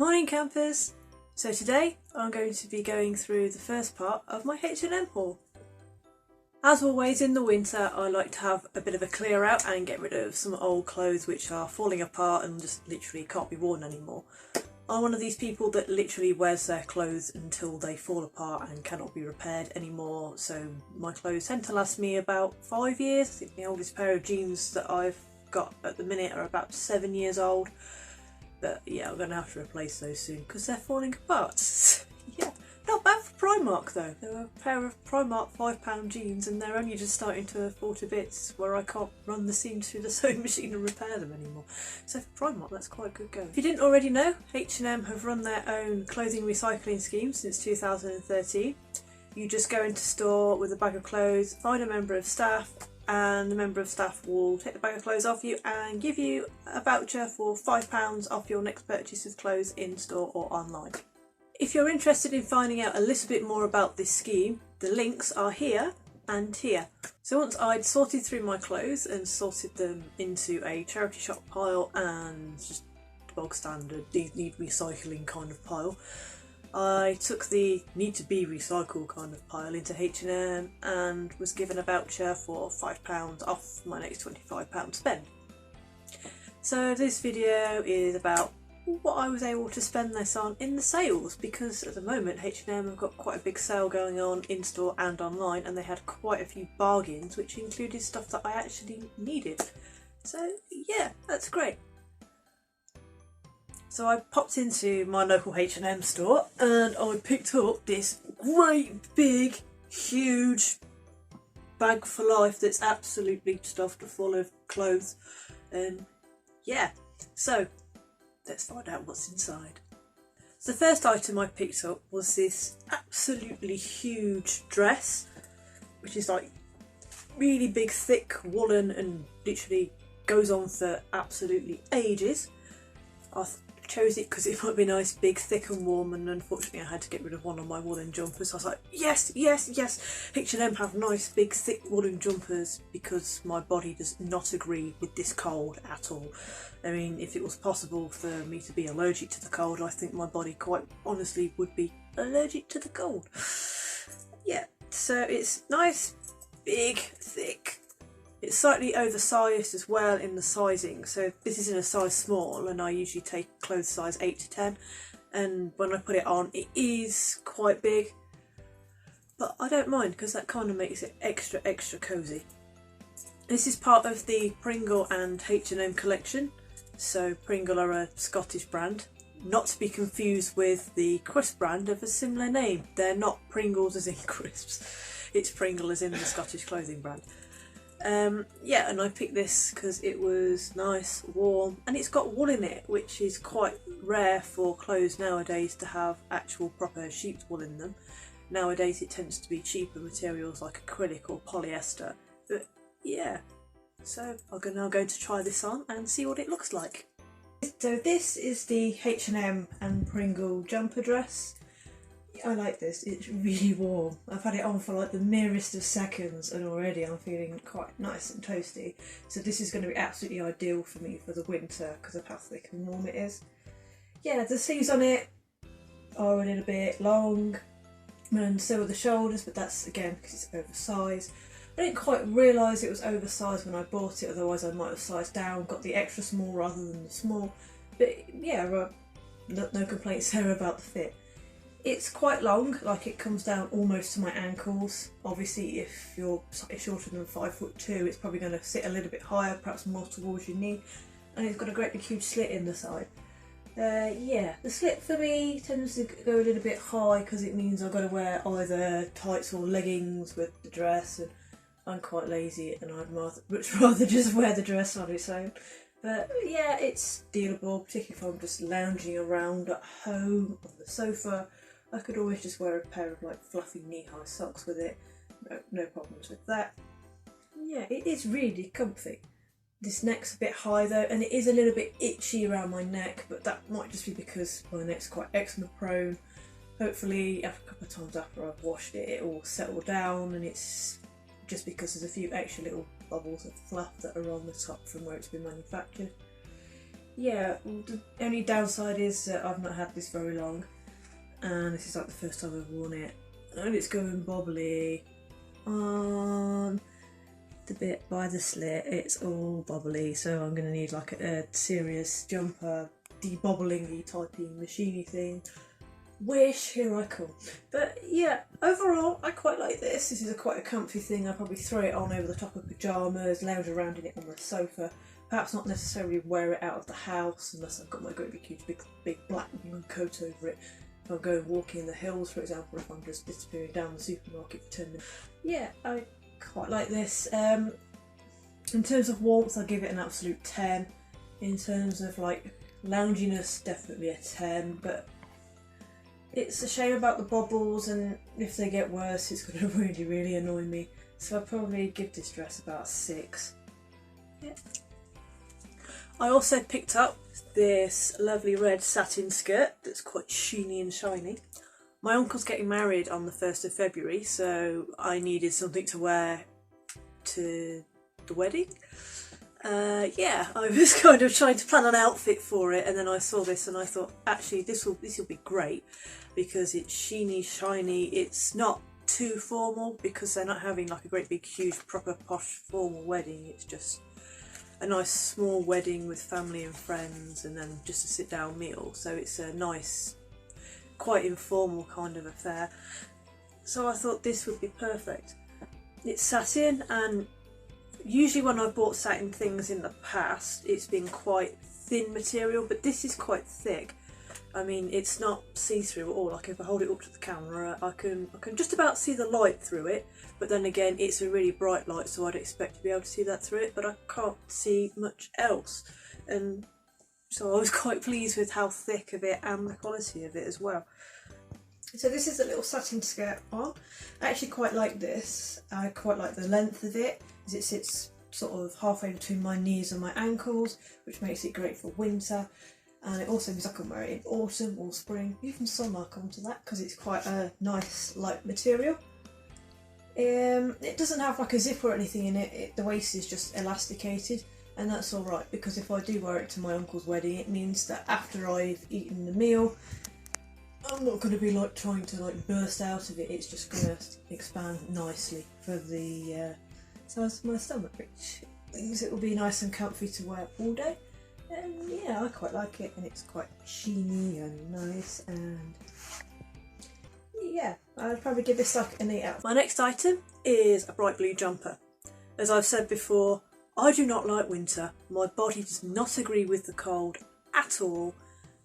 Morning campers! So today I'm going to be going through the first part of my H&M haul. As always in the winter I like to have a bit of a clear out and get rid of some old clothes which are falling apart and just literally can't be worn anymore. I'm one of these people that literally wears their clothes until they fall apart and cannot be repaired anymore, so my clothes tend to last me about 5 years. I think the oldest pair of jeans that I've got at the minute are about 7 years old. But yeah, I'm going to have to replace those soon because they're falling apart. Yeah, not bad for Primark though. They're a pair of Primark £5 jeans and they're only just starting to fall to bits where I can't run the seams through the sewing machine and repair them anymore. So for Primark, that's quite good going. If you didn't already know, H&M have run their own clothing recycling scheme since 2013. You just go into store with a bag of clothes, find a member of staff, and the member of staff will take the bag of clothes off you and give you a voucher for £5 off your next purchase of clothes in store or online. If you're interested in finding out a little bit more about this scheme, the links are here and here. So once I'd sorted through my clothes and sorted them into a charity shop pile and just bog standard need recycling kind of pile, I took the need to be recycled kind of pile into H&M and was given a voucher for £5 off my next £25 spend. So this video is about what I was able to spend this on in the sales, because at the moment H&M have got quite a big sale going on in store and online, and they had quite a few bargains which included stuff that I actually needed. So yeah, that's great. So I popped into my local H&M store and I picked up this great big huge bag for life that's absolutely stuffed full of clothes. Yeah, so let's find out what's inside. So the first item I picked up was this absolutely huge dress, which is like really big thick woolen and literally goes on for absolutely ages. I chose it because it might be nice, big, thick and warm, and unfortunately I had to get rid of one of my woolen jumpers. So I was like, yes, yes, yes, H&M have nice, big, thick woolen jumpers because my body does not agree with this cold at all. I mean, if it was possible for me to be allergic to the cold, I think my body quite honestly would be allergic to the cold. Yeah, so it's nice, big, thick. It's slightly oversized as well in the sizing, so this is in a size small and I usually take clothes size 8 to 10, and when I put it on it is quite big, but I don't mind because that kind of makes it extra cosy. This is part of the Pringle and H&M collection. So Pringle are a Scottish brand, not to be confused with the crisp brand of a similar name. They're not Pringles as in crisps, it's Pringle as in the Scottish clothing brand. Yeah, and I picked this because it was nice, warm, and it's got wool in it, which is quite rare for clothes nowadays to have actual proper sheep's wool in them. Nowadays it tends to be cheaper materials like acrylic or polyester, but yeah. So I'm now going to try this on and see what it looks like. So this is the H&M and Pringle jumper dress. I like this, it's really warm. I've had it on for like the merest of seconds and already I'm feeling quite nice and toasty. So this is going to be absolutely ideal for me for the winter because of how thick and warm it is. Yeah, the sleeves on it are a little bit long and so are the shoulders, but that's again because it's oversized. I didn't quite realise it was oversized when I bought it, otherwise I might have sized down, got the extra small rather than the small. But yeah, no complaints there about the fit. It's quite long, like it comes down almost to my ankles. Obviously if you're shorter than 5'2", it's probably going to sit a little bit higher, perhaps more towards your knee. And it's got a great big huge slit in the side. Yeah, the slit for me tends to go a little bit high because it means I've got to wear either tights or leggings with the dress, and I'm quite lazy and I'd much rather just wear the dress on its own. But yeah, it's dealable, particularly if I'm just lounging around at home on the sofa. I could always just wear a pair of like fluffy knee-high socks with it. No problems with that. Yeah, it is really comfy. This neck's a bit high though, and it is a little bit itchy around my neck, but that might just be because my neck's quite eczema prone. Hopefully after a couple of times after I've washed it, it will settle down, and it's just because there's a few extra little bubbles of fluff that are on the top from where it's been manufactured. yeah, the only downside is that I've not had this very long, and this is like the first time I've worn it, and it's going bobbly on the bit by the slit. It's all bobbly, so I'm going to need like a serious jumper, debobbling-y typey machiney thing. Wish, here I come. But yeah, overall I quite like this. This is quite a comfy thing. I'll probably throw it on over the top of pyjamas, lounge around in it on the sofa. Perhaps not necessarily wear it out of the house unless I've got my great big huge big black woolen coat over it. If I'm going walking in the hills, for example, if I'm just disappearing down the supermarket for 10 minutes. Yeah, I quite like this. In terms of warmth, I'll give it an absolute 10. In terms of like lounginess, definitely a 10, but it's a shame about the bobbles, and if they get worse it's going to really annoy me. So I'll probably give this dress about a 6. Yeah. I also picked up this lovely red satin skirt that's quite sheeny and shiny. My uncle's getting married on the 1st of February, so I needed something to wear to the wedding. Yeah, I was kind of trying to plan an outfit for it, and then I saw this and I thought, actually this will be great because it's sheeny, shiny. It's not too formal because they're not having like a great big huge proper posh formal wedding. It's just a nice small wedding with family and friends, and then just a sit down meal. So it's a nice, quite informal kind of affair. So I thought this would be perfect. It's satin, and usually when I've bought satin things in the past it's been quite thin material, but this is quite thick. I mean, it's not see-through at all. Like if I hold it up to the camera I can just about see the light through it, but then again it's a really bright light, so I'd expect to be able to see that through it, but I can't see much else. And so I was quite pleased with how thick of it and the quality of it as well. So this is a little satin skirt on. I actually quite like this. I quite like the length of it, as it sits sort of halfway between my knees and my ankles, which makes it great for winter. And it also means I can wear it in autumn or spring. Even summer I'll come to that because it's quite a nice light material. It doesn't have like a zip or anything in it. The waist is just elasticated, and that's alright because if I do wear it to my uncle's wedding it means that after I've eaten the meal I'm not going to be like trying to like burst out of it. It's just going to expand nicely for the size of my stomach, which means it will be nice and comfy to wear all day. And yeah, I quite like it, and it's quite sheeny and nice, and yeah, I'd probably give this like an 8 out. My next item is a bright blue jumper. As I've said before, I do not like winter. My body does not agree with the cold at all.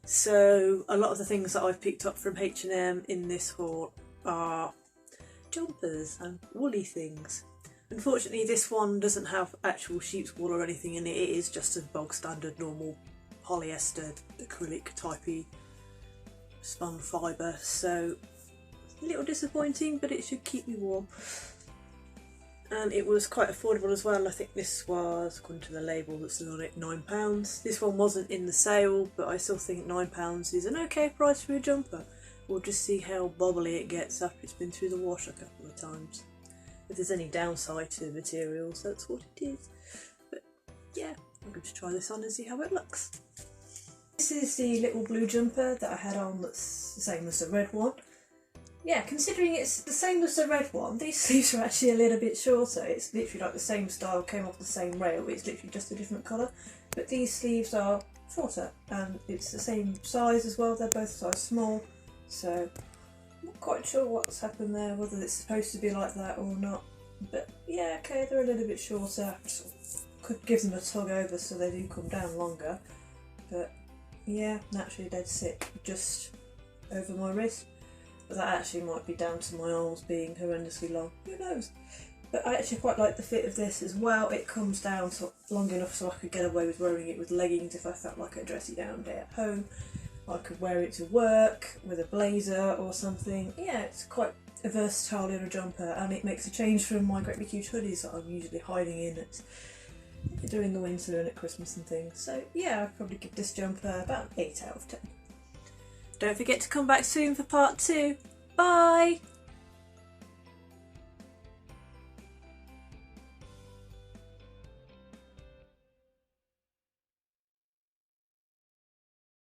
So a lot of the things that I've picked up from H&M in this haul are jumpers and woolly things. Unfortunately this one doesn't have actual sheep's wool or anything in it. It is just a bog standard normal polyester acrylic typey spun fibre, so a little disappointing, but it should keep me warm. And it was quite affordable as well. I think this was, according to the label that's on it, £9. This one wasn't in the sale, but I still think £9 is an okay price for a jumper. We'll just see how bobbly it gets after it's been through the wash a couple of times. If there's any downside to the materials, that's what it is. But yeah, I'm going to try this on and see how it looks. This is the little blue jumper that I had on that's the same as the red one. Yeah, considering it's the same as the red one, these sleeves are actually a little bit shorter. It's literally like the same style, came off the same rail, it's literally just a different colour. But these sleeves are shorter, and it's the same size as well, they're both size small. So I'm not quite sure what's happened there, whether it's supposed to be like that or not. But yeah, okay, they're a little bit shorter. Just could give them a tug over so they do come down longer. But yeah, naturally they'd sit just over my wrist. But that actually might be down to my arms being horrendously long, who knows. But I actually quite like the fit of this as well. It comes down long enough so I could get away with wearing it with leggings if I felt like a dressy down day at home. I could wear it to work with a blazer or something. Yeah, it's quite a versatile little jumper, and it makes a change from my great big huge hoodies that I'm usually hiding in during the winter and at Christmas and things. So yeah, I'd probably give this jumper about an 8 out of 10. Don't forget to come back soon for part 2. Bye!